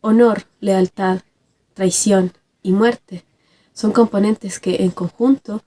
Honor, lealtad, traición y muerte son componentes que en conjunto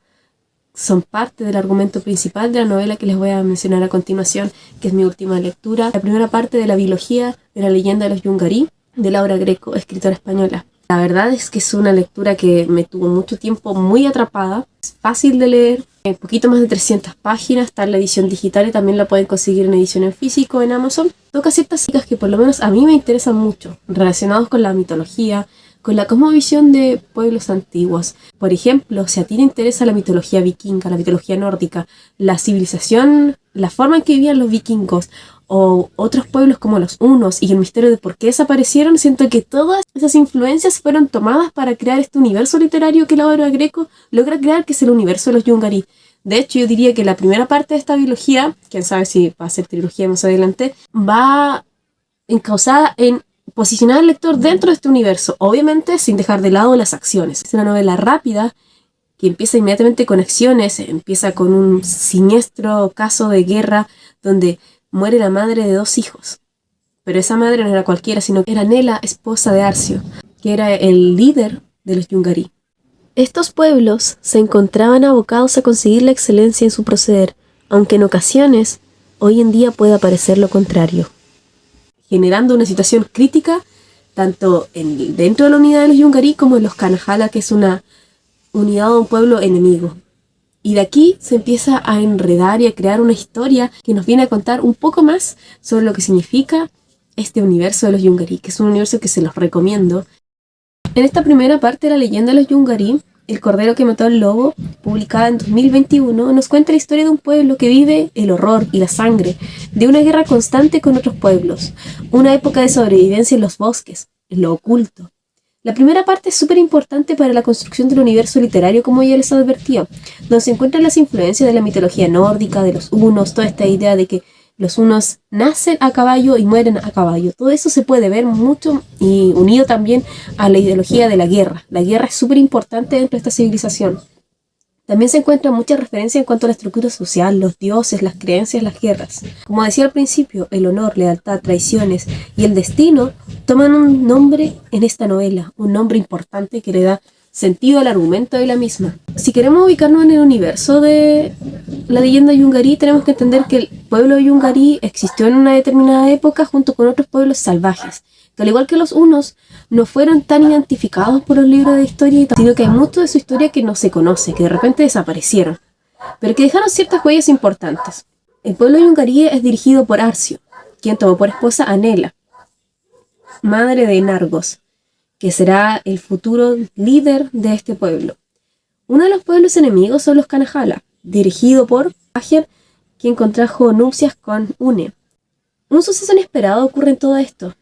son parte del argumento principal de la novela que les voy a mencionar a continuación, que es mi última lectura, la primera parte de la biología de la leyenda de los Yungarí, de Laura Greco, escritora española. La verdad es que es una lectura que me tuvo mucho tiempo muy atrapada, es fácil de leer, un poquito más de 300 páginas, está en la edición digital y también la pueden conseguir en edición en físico en Amazon. Toca ciertas cosas que por lo menos a mí me interesan mucho, relacionados con la mitología, con la cosmovisión de pueblos antiguos. Por ejemplo, si a ti te interesa la mitología vikinga, la mitología nórdica, la civilización, la forma en que vivían los vikingos, o otros pueblos como los hunos y el misterio de por qué desaparecieron, siento que todas esas influencias fueron tomadas para crear este universo literario que Laura Greco logra crear, que es el universo de los Yungarí. De hecho, yo diría que la primera parte de esta biología, quién sabe si va a ser trilogía más adelante, va encauzada en posicionar al lector dentro de este universo, obviamente sin dejar de lado las acciones. Es una novela rápida que empieza inmediatamente con acciones, empieza con un siniestro caso de guerra donde muere la madre de 2 hijos. Pero esa madre no era cualquiera, sino que era Nela, esposa de Arcio, que era el líder de los Yungarí. Estos pueblos se encontraban abocados a conseguir la excelencia en su proceder, aunque en ocasiones, hoy en día pueda parecer lo contrario, generando una situación crítica tanto dentro de la unidad de los Yungarí como en los Kanahala, que es una unidad de un pueblo enemigo. Y de aquí se empieza a enredar y a crear una historia que nos viene a contar un poco más sobre lo que significa este universo de los Yungarí, que es un universo que se los recomiendo. En esta primera parte de la leyenda de los Yungarí, El Cordero que mató al lobo, publicada en 2021, nos cuenta la historia de un pueblo que vive el horror y la sangre de una guerra constante con otros pueblos, una época de sobrevivencia en los bosques, en lo oculto. La primera parte es súper importante para la construcción del universo literario, como ya les advertía, donde se encuentran las influencias de la mitología nórdica, de los hunos, toda esta idea de que los hunos nacen a caballo y mueren a caballo. Todo eso se puede ver mucho y unido también a la ideología de la guerra. La guerra es súper importante dentro de esta civilización. También se encuentran muchas referencias en cuanto a la estructura social, los dioses, las creencias, las guerras. Como decía al principio, el honor, lealtad, traiciones y el destino toman un nombre en esta novela, un nombre importante que le da sentido al argumento de la misma. Si queremos ubicarnos en el universo de la leyenda Yungarí, tenemos que entender que el pueblo Yungarí existió en una determinada época junto con otros pueblos salvajes, que al igual que los hunos, no fueron tan identificados por los libros de historia, sino que hay mucho de su historia que no se conoce, que de repente desaparecieron, pero que dejaron ciertas huellas importantes. El pueblo Yungarí es dirigido por Arcio, quien tomó por esposa a Nela, madre de Nargos, que será el futuro líder de este pueblo. Uno de los pueblos enemigos son los Kanahala, dirigido por Ajer, quien contrajo nupcias con Une. Un suceso inesperado ocurre en todo esto.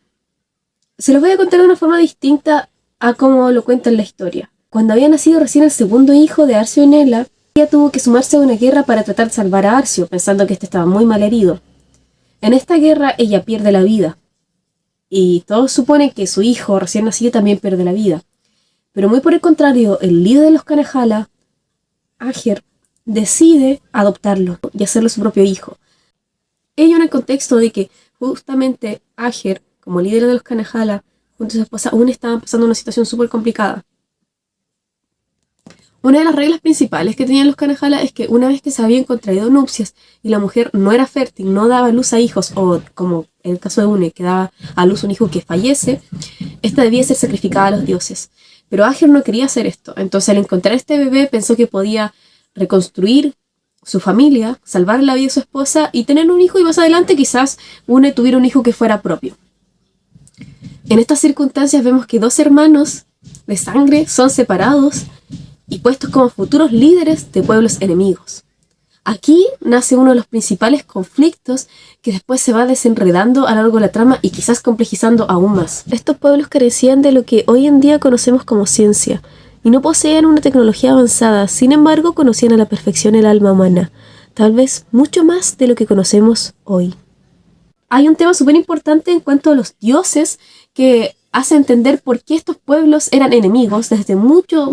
Se los voy a contar de una forma distinta a como lo cuenta en la historia. Cuando había nacido recién el segundo hijo de Arcio y Nela, ella tuvo que sumarse a una guerra para tratar de salvar a Arcio, pensando que este estaba muy mal herido. En esta guerra ella pierde la vida, y todos suponen que su hijo recién nacido también pierde la vida. Pero muy por el contrario, el líder de los Kanahala, Ajer, decide adoptarlo y hacerlo su propio hijo. Ello en el contexto de que justamente Ajer, como líder de los Kanahala, junto a su esposa, aún estaban pasando una situación súper complicada. Una de las reglas principales que tenían los Kanahala es que una vez que se habían contraído nupcias y la mujer no era fértil, no daba luz a hijos, o como en el caso de Une, que daba a luz un hijo que fallece, esta debía ser sacrificada a los dioses. Pero Ajer no quería hacer esto, entonces al encontrar este bebé pensó que podía reconstruir su familia, salvar la vida de su esposa y tener un hijo, y más adelante quizás Une tuviera un hijo que fuera propio. En estas circunstancias vemos que 2 hermanos de sangre son separados y puestos como futuros líderes de pueblos enemigos. Aquí nace uno de los principales conflictos que después se va desenredando a lo largo de la trama y quizás complejizando aún más. Estos pueblos carecían de lo que hoy en día conocemos como ciencia y no poseían una tecnología avanzada, sin embargo conocían a la perfección el alma humana, tal vez mucho más de lo que conocemos hoy. Hay un tema súper importante en cuanto a los dioses que hace entender por qué estos pueblos eran enemigos desde muchos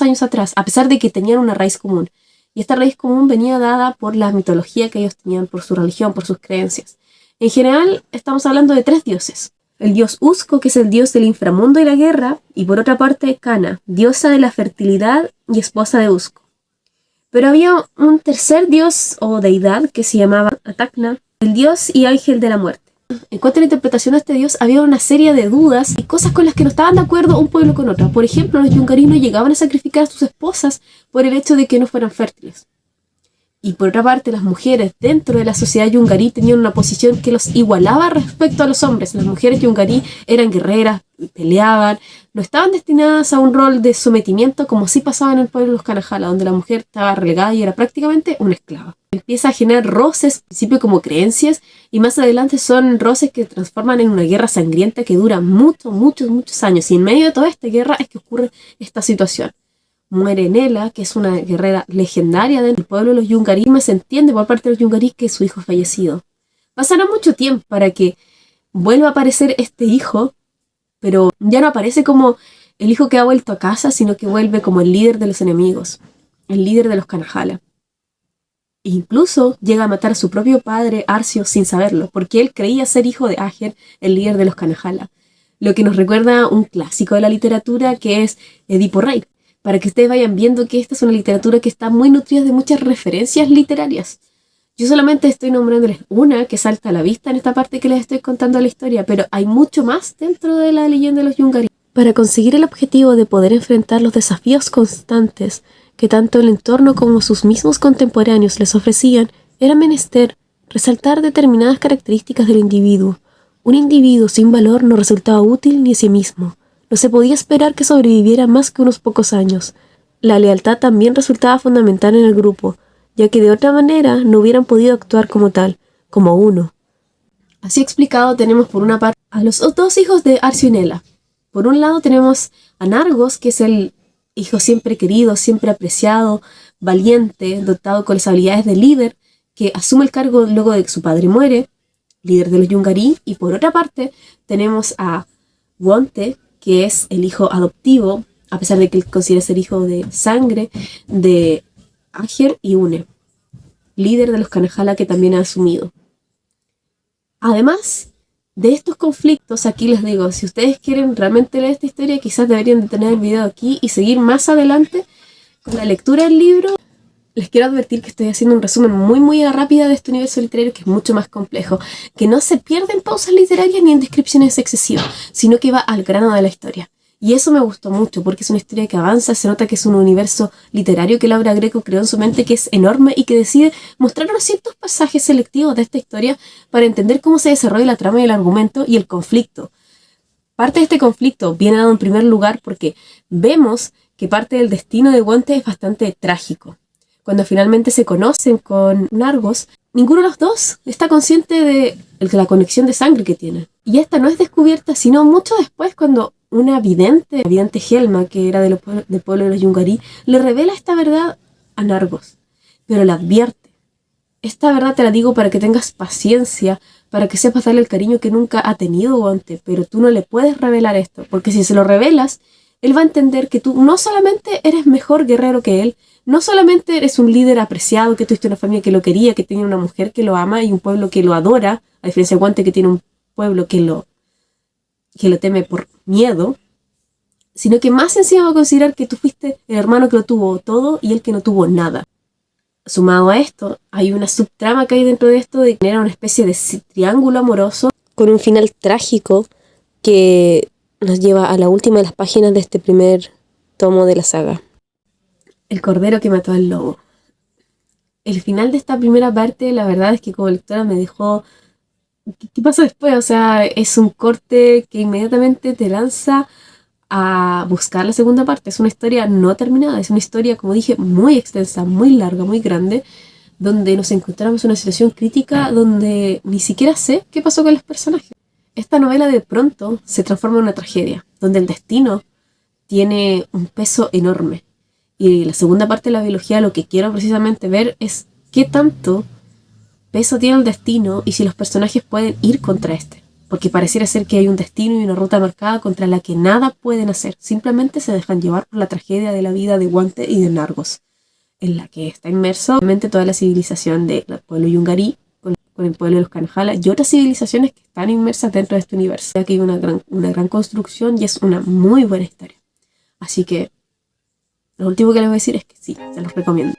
años atrás, a pesar de que tenían una raíz común. Y esta raíz común venía dada por la mitología que ellos tenían, por su religión, por sus creencias. En general, estamos hablando de 3 dioses. el dios Usco, que es el dios del inframundo y la guerra, y por otra parte Kana, diosa de la fertilidad y esposa de Usco. Pero había un tercer dios o deidad que se llamaba Atakna, el dios y ángel de la muerte. En cuanto a la interpretación de este dios, había una serie de dudas y cosas con las que no estaban de acuerdo un pueblo con otro. Por ejemplo, los yungarí no llegaban a sacrificar a sus esposas por el hecho de que no fueran fértiles. Y por otra parte, las mujeres dentro de la sociedad yungarí tenían una posición que los igualaba respecto a los hombres. Las mujeres yungarí eran guerreras, peleaban, no estaban destinadas a un rol de sometimiento como sí pasaba en el pueblo de los Kanajala, donde la mujer estaba relegada y era prácticamente una esclava. Empieza a generar roces, al principio como creencias, y más adelante son roces que se transforman en una guerra sangrienta que dura muchos años. Y en medio de toda esta guerra es que ocurre esta situación. Muere Nela, que es una guerrera legendaria del pueblo de los yungarí. Se entiende por parte de los yungarí que su hijo es fallecido. Pasará mucho tiempo para que vuelva a aparecer este hijo, pero ya no aparece como el hijo que ha vuelto a casa, sino que vuelve como el líder de los enemigos, el líder de los Kanajala. E incluso llega a matar a su propio padre, Arcio, sin saberlo, porque él creía ser hijo de Ager, el líder de los Kanajala. Lo que nos recuerda un clásico de la literatura que es Edipo Rey, para que ustedes vayan viendo que esta es una literatura que está muy nutrida de muchas referencias literarias. Yo solamente estoy nombrándoles una que salta a la vista en esta parte que les estoy contando la historia, pero hay mucho más dentro de la leyenda de los yungarí. Para conseguir el objetivo de poder enfrentar los desafíos constantes que tanto el entorno como sus mismos contemporáneos les ofrecían, era menester resaltar determinadas características del individuo. Un individuo sin valor no resultaba útil ni a sí mismo. No se podía esperar que sobreviviera más que unos pocos años. La lealtad también resultaba fundamental en el grupo, ya que de otra manera no hubieran podido actuar como tal, como uno. Así explicado, tenemos por una parte a los dos hijos de Arcio y Nela. Por un lado tenemos a Nargos, que es el hijo siempre querido, siempre apreciado, valiente, dotado con las habilidades de líder, que asume el cargo luego de que su padre muere, líder de los yungarí. Y por otra parte tenemos a Wonte, que es el hijo adoptivo, a pesar de que él considera ser hijo de sangre, de Ager y Une, líder de los Kanajala que también ha asumido. Además de estos conflictos, aquí les digo, si ustedes quieren realmente leer esta historia, quizás deberían detener el video aquí y seguir más adelante con la lectura del libro. Les quiero advertir que estoy haciendo un resumen muy rápida de este universo literario que es mucho más complejo, que no se pierde en pausas literarias ni en descripciones excesivas, sino que va al grano de la historia. Y eso me gustó mucho, porque es una historia que avanza, se nota que es un universo literario que Laura Greco creó en su mente, que es enorme y que decide mostrarnos ciertos pasajes selectivos de esta historia para entender cómo se desarrolla la trama y el argumento y el conflicto. Parte de este conflicto viene dado en primer lugar porque vemos que parte del destino de Wonte es bastante trágico. Cuando finalmente se conocen con Nargos, ninguno de los dos está consciente de la conexión de sangre que tienen. Y esta no es descubierta sino mucho después, cuando una vidente Helma, que era del pueblo de los yungarí, le revela esta verdad a Nargos, pero le advierte: esta verdad te la digo para que tengas paciencia, para que sepas darle el cariño que nunca ha tenido Wonte, pero tú no le puedes revelar esto, porque si se lo revelas, él va a entender que tú no solamente eres mejor guerrero que él, no solamente eres un líder apreciado, que tuviste una familia que lo quería, que tenía una mujer que lo ama y un pueblo que lo adora, a diferencia de Wonte, que tiene un pueblo que lo teme por miedo, sino que más encima va a considerar que tú fuiste el hermano que lo tuvo todo y él que no tuvo nada. Sumado a esto, hay una subtrama que hay dentro de esto de generar una especie de triángulo amoroso con un final trágico que nos lleva a la última de las páginas de este primer tomo de la saga. El cordero que mató al lobo. El final de esta primera parte, la verdad es que como lectora me dejó... ¿Qué pasa después? O sea, es un corte que inmediatamente te lanza a buscar la segunda parte. Es una historia no terminada, es una historia, como dije, muy extensa, muy larga, muy grande, donde nos encontramos en una situación crítica donde ni siquiera sé qué pasó con los personajes. Esta novela de pronto se transforma en una tragedia, donde el destino tiene un peso enorme. Y la segunda parte de la biología, lo que quiero precisamente ver es qué tanto peso tiene el destino y si los personajes pueden ir contra este. Porque pareciera ser que hay un destino y una ruta marcada contra la que nada pueden hacer. Simplemente se dejan llevar por la tragedia de la vida de Wonte y de Nargos, en la que está inmerso obviamente toda la civilización del pueblo yungarí, con el pueblo de los Kanahala y otras civilizaciones que están inmersas dentro de este universo. Aquí hay una gran construcción y es una muy buena historia. Así que lo último que les voy a decir es que sí, se los recomiendo.